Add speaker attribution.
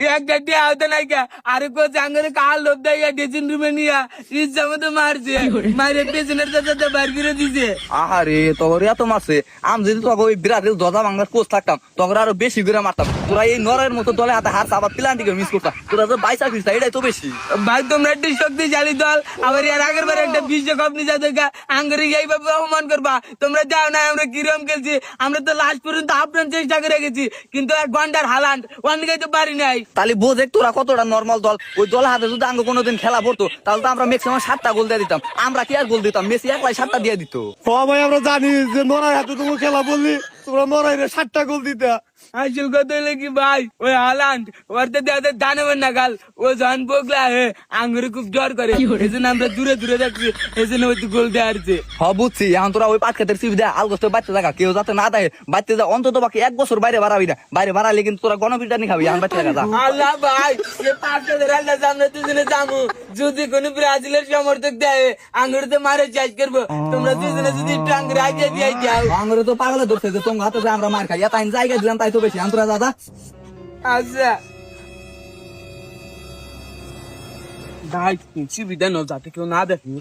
Speaker 1: এক গাড়ি আহত নাই কা আর কো জাঙ্গলে কাল লোভ দেয়া ড্রেসিং রুমে নিয়া ইচ্ছা মতো মারছে মারে পেছনের দাদা বার করে দিছে।
Speaker 2: আহারে তোর এত মারছে, আমি যদি তোকে ওই ব্রাজিল দজা বাংলার কোচ থাকতাম তখন আরো বেশি করে মারতাম। তোরা এই নরের মতো দলে হাতে হাত আবার প্লান্টিকে মিস করতাম। তোরা তো বাইসা ফিরতা, এটাই তো বেশি।
Speaker 1: ভাই তোমরা একটা শক্তিশালী দল, আবার এর আগের বার একটা বিশ্বকাপ নিয়ে যাতে আঙ্গুরি এইভাবে অপমান করবা। তোমরা যাও না আমরা কিরম খেলছি, আমরা তো লাস্ট পর্যন্ত আপ্রাণ চেষ্টা করে গেছি, কিন্তু এক ঘন্টার হালান্ড অনেকে তো পারি নাই।
Speaker 2: তাহলে বোঝে তোরা কতটা নর্মাল দল। ওই দল হাতে যদি আঙ্গ কোনোদিন খেলা পড়তো তাহলে তো আমরা ম্যাক্সিমাম 7টা গোল দিয়ে দিতাম। আমরা কি আর গোল দিতাম? মেসি একলাই 7টা দিয়ে দিত।
Speaker 3: ভাই আমরা জানি যে নরাই হাতে তুমি খেলা বললি তোমরা নরাইরে 7টা গোল দিতা।
Speaker 1: আসল কথা হলো কি ভাই, ওই হালান্ড ওরতে দেওয়া জানাবেন না গাল, ও যখন বগলা হে আঙ্গুরে খুব জ্বর করে, এই জন্য আমরা দূরে দূরে যাচ্ছি, এই জন্য ওই গোল দেওয়া হচ্ছে।
Speaker 2: বুঝছি, এখন তোরা ওই পাট খেতের সিবি দেয় আলগোস্ত বাচ্চা থাকা, কেউ যাতে না দেয় বাচ্চা যা অন্তত বাকি 1 বছর বাইরে বাড়াবি না। বাইরে বাড়ালে কিন্তু তোরা গণপিটানি খাবি। এখন বাচ্চা থাকা
Speaker 1: আল্লাহ ভাই এ পাঁচটা রান্না সামনে দুজনে যাবো, যদি কোন ব্রাজিলের সমর্থক দেয় আঙ্গুরতে মারে চাষ করবো, তোমরা দুজনে যদি একটু আঙ্গুরে আগে দিয়ে যাও।
Speaker 2: আঙ্গুরে তো পাগলে ধরছে যে তোমার হাতে আমরা মার খাই, তাই জায়গা দিলাম তাই তো বেশি। আন্তরা দাদা
Speaker 1: আচ্ছা ভাই সুবিধা ন যাতে কেউ না দেখি।